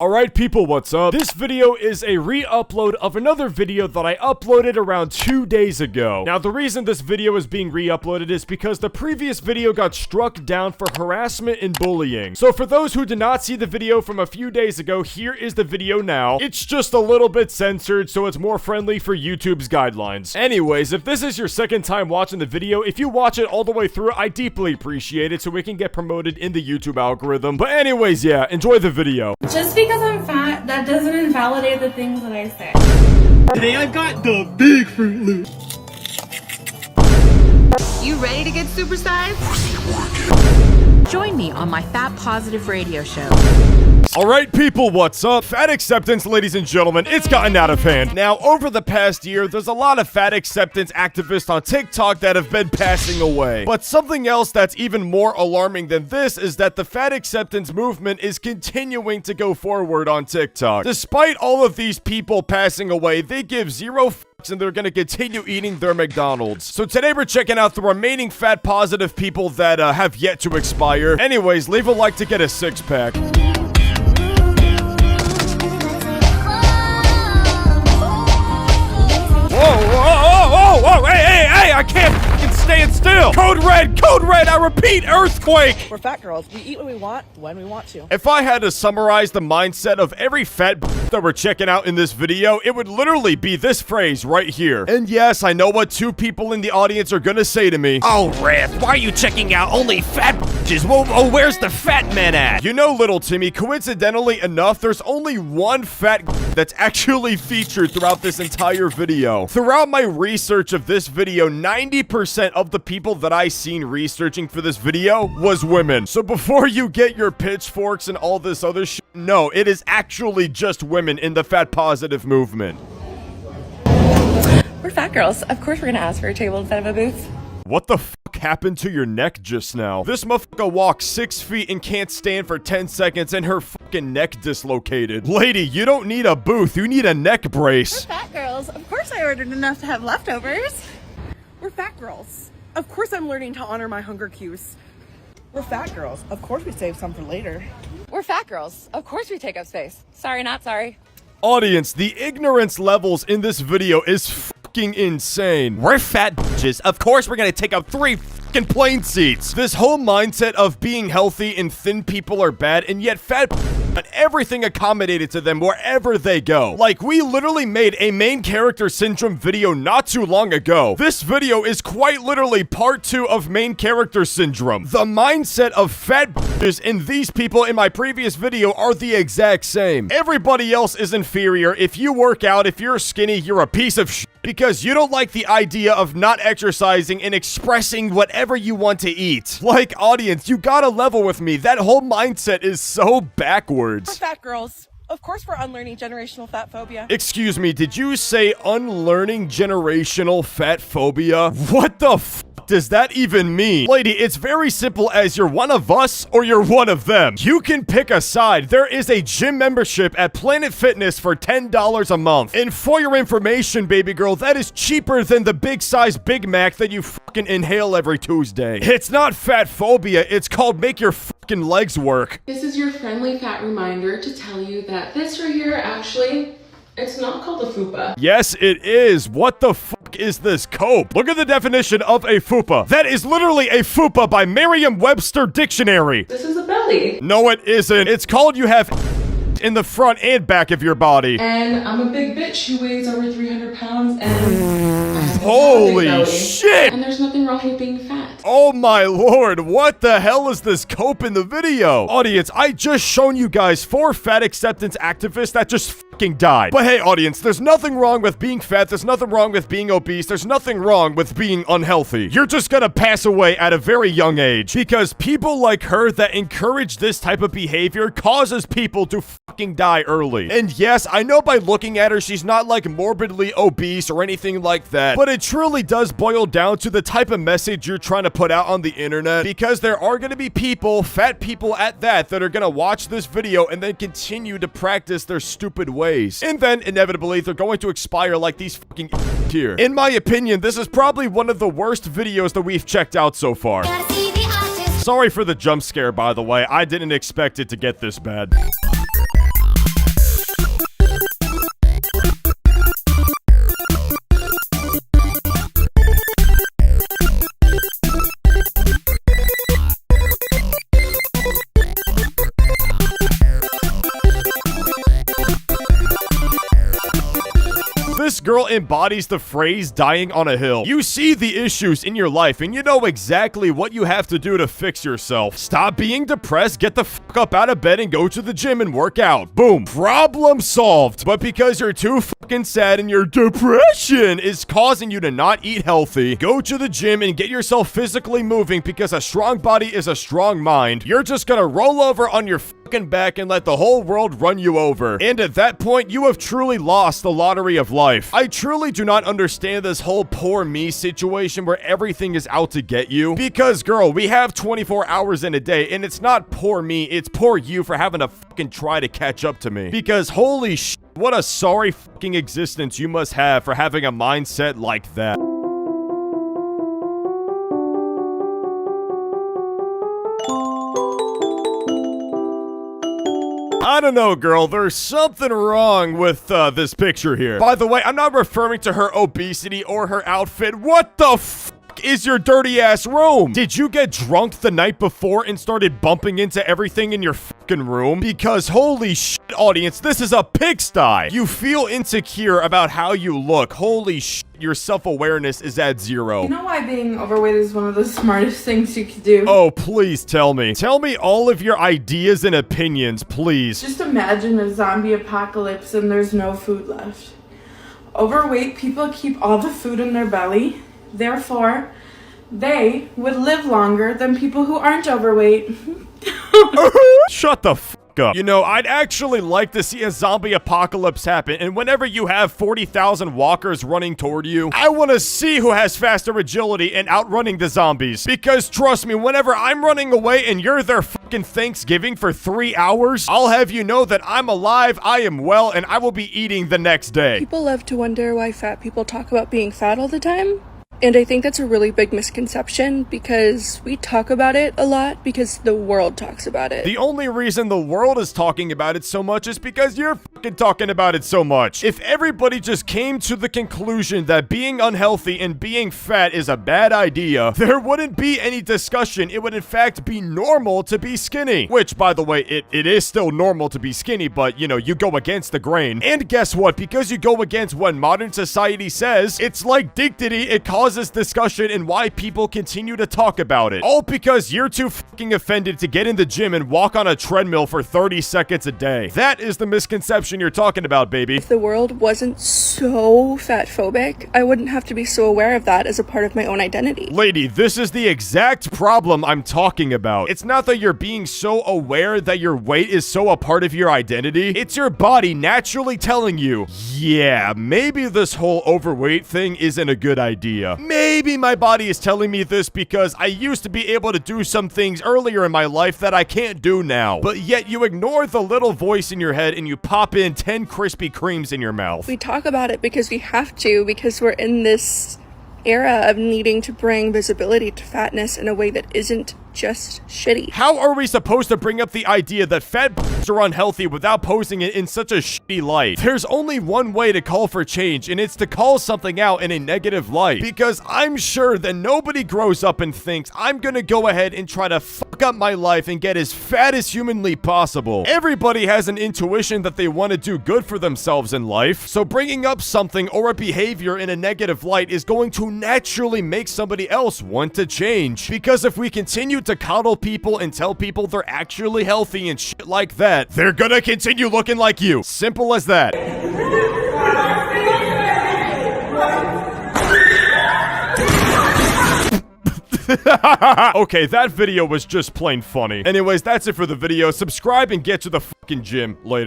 Alright people, what's up? This video is a re-upload of another video that I uploaded around 2 days ago. Now the reason this video is being re-uploaded is because the previous video got struck down for harassment and bullying. So for those who did not see the video from a few days ago, here is the video now. It's just a little bit censored, so it's more friendly for YouTube's guidelines. Anyways, if this is your second time watching the video, if you watch it all the way through, I deeply appreciate it so we can get promoted in the YouTube algorithm. But anyways, yeah, enjoy the video. Just because I'm fat, that doesn't invalidate the things that I say. Today I've got the big Fruit Loop. You ready to get supersized? Join me on my fat positive radio show. Alright people, what's up? Fat acceptance, ladies and gentlemen, it's gotten out of hand. Now, over the past year, there's a lot of fat acceptance activists on TikTok that have been passing away. But something else that's even more alarming than this is that the fat acceptance movement is continuing to go forward on TikTok. Despite all of these people passing away, they give zero fucks and they're gonna continue eating their McDonald's. So today we're checking out the remaining fat positive people that have yet to expire. Anyways, leave a like to get a six-pack. Whoa, hey, I can't fucking stand still. Code red, I repeat, earthquake. We're fat girls. We eat what we want, when we want to. If I had to summarize the mindset of every fat that we're checking out in this video, it would literally be this phrase right here. And yes, I know what two people in the audience are gonna say to me. Oh, Ryth, why are you checking out only fat bitches? Well, where's the fat men at? You know, little Timmy, coincidentally enough, there's only one fat that's actually featured throughout this entire video. Throughout my research of this video, 90% of the people that I seen researching for this video was women. So before you get your pitchforks and all this other shit, no, it is actually just women in the fat positive movement. We're fat girls. Of course we're gonna ask for a table instead of a booth. What the fuck happened to your neck just now? This motherfucker walks 6 feet and can't stand for 10 seconds and her fucking neck dislocated. Lady, you don't need a booth, you need a neck brace. We're fat girls. Of course I ordered enough to have leftovers. We're fat girls. Of course I'm learning to honor my hunger cues. We're fat girls. Of course we save some for later. We're fat girls. Of course we take up space. Sorry, not sorry. Audience, the ignorance levels in this video is fucking insane. We're fat bitches. Of course we're gonna take up 3 fucking plane seats. This whole mindset of being healthy and thin people are bad, and yet fat and everything accommodated to them wherever they go. Like, we literally made a main character syndrome video not too long ago. This video is quite literally part 2 of main character syndrome. The mindset of fat bitches and these people in my previous video are the exact same. Everybody else is inferior. If you work out, if you're skinny, you're a piece of shit. Because you don't like the idea of not exercising and expressing whatever you want to eat. Like, audience, you gotta level with me. That whole mindset is so backwards. We're fat girls. Of course we're unlearning generational fat phobia. Excuse me, did you say unlearning generational fat phobia? What the f does that even mean? Lady, it's very simple as you're one of us or you're one of them. You can pick a side. There is a gym membership at Planet Fitness for $10 a month. And for your information, baby girl, that is cheaper than the big size Big Mac that you fucking inhale every Tuesday. It's not fat phobia, it's called make your fucking legs work. This is your friendly fat reminder to tell you that this right here, actually, it's not called a fupa. Yes, it is. What the fuck is this cope? Look at the definition of a fupa. That is literally a fupa by Merriam-Webster Dictionary. This is a belly. No, it isn't. It's called you have in the front and back of your body. And I'm a big bitch who weighs over 300 pounds and holy shit! And there's nothing wrong with being fat. Oh my lord, what the hell is this cope in the video? Audience, I just shown you guys 4 fat acceptance activists that just fucking died. But hey, audience, there's nothing wrong with being fat, there's nothing wrong with being obese, there's nothing wrong with being unhealthy. You're just gonna pass away at a very young age. Because people like her that encourage this type of behavior causes people to fucking die early. And yes, I know by looking at her, she's not like morbidly obese or anything like that, but it truly does boil down to the type of message you're trying to put out on the internet, because there are going to be people, fat people at that are going to watch this video and then continue to practice their stupid ways. And then inevitably they're going to expire like these fucking here. In my opinion, this is probably one of the worst videos that we've checked out so far. Sorry for the jump scare, by the way. I didn't expect it to get this bad. This girl embodies the phrase dying on a hill. You see the issues in your life and you know exactly what you have to do to fix yourself. Stop being depressed, get the fuck up out of bed and go to the gym and work out. Boom. Problem solved. But because you're too fucking sad and your depression is causing you to not eat healthy, go to the gym and get yourself physically moving, because a strong body is a strong mind. You're just gonna roll over on your fucking back and let the whole world run you over. And at that point, you have truly lost the lottery of life. I truly do not understand this whole poor me situation where everything is out to get you. Because, girl, we have 24 hours in a day, and it's not poor me, it's poor you for having to fucking try to catch up to me. Because holy shit, what a sorry fucking existence you must have for having a mindset like that. I don't know, girl. There's something wrong with this picture here. By the way, I'm not referring to her obesity or her outfit. What the fuck is your dirty ass room? Did you get drunk the night before and started bumping into everything in your fucking room? Because holy shit, audience, this is a pigsty. You feel insecure about how you look. Holy shit. Your self-awareness is at 0. You know why being overweight is one of the smartest things you could do? Oh, please tell me. Tell me all of your ideas and opinions, please. Just imagine a zombie apocalypse and there's no food left. Overweight people keep all the food in their belly. Therefore, they would live longer than people who aren't overweight. Shut the fuck up. You know, I'd actually like to see a zombie apocalypse happen, and whenever you have 40,000 walkers running toward you, I want to see who has faster agility and outrunning the zombies. Because trust me, whenever I'm running away and you're there fucking Thanksgiving for 3 hours, I'll have you know that I'm alive, I am well, and I will be eating the next day. People love to wonder why fat people talk about being fat all the time. And I think that's a really big misconception, because we talk about it a lot because the world talks about it. The only reason the world is talking about it so much is because you're fucking talking about it so much. If everybody just came to the conclusion that being unhealthy and being fat is a bad idea, there wouldn't be any discussion. It would in fact be normal to be skinny. Which, by the way, it is still normal to be skinny, but, you know, you go against the grain. And guess what? Because you go against what modern society says, it's like dignity, it causes discussion and why people continue to talk about it. All because you're too fucking offended to get in the gym and walk on a treadmill for 30 seconds a day. That is the misconception you're talking about, baby. If the world wasn't so fat phobic, I wouldn't have to be so aware of that as a part of my own identity. Lady, this is the exact problem I'm talking about. It's not that you're being so aware that your weight is so a part of your identity. It's your body naturally telling you, yeah, maybe this whole overweight thing isn't a good idea. Maybe my body is telling me this because I used to be able to do some things earlier in my life that I can't do now. But yet you ignore the little voice in your head and you pop in 10 Krispy Kremes in your mouth. We talk about it because we have to, because we're in this era of needing to bring visibility to fatness in a way that isn't just shitty. How are we supposed to bring up the idea that fat b****s are unhealthy without posing it in such a shitty light? There's only one way to call for change, and it's to call something out in a negative light. Because I'm sure that nobody grows up and thinks, I'm gonna go ahead and try to fuck up my life and get as fat as humanly possible. Everybody has an intuition that they want to do good for themselves in life, so bringing up something or a behavior in a negative light is going to naturally make somebody else want to change. Because if we continue to coddle people and tell people they're actually healthy and shit like that, they're gonna continue looking like you. Simple as that. Okay, that video was just plain funny. Anyways, that's it for the video. Subscribe and get to the fucking gym later.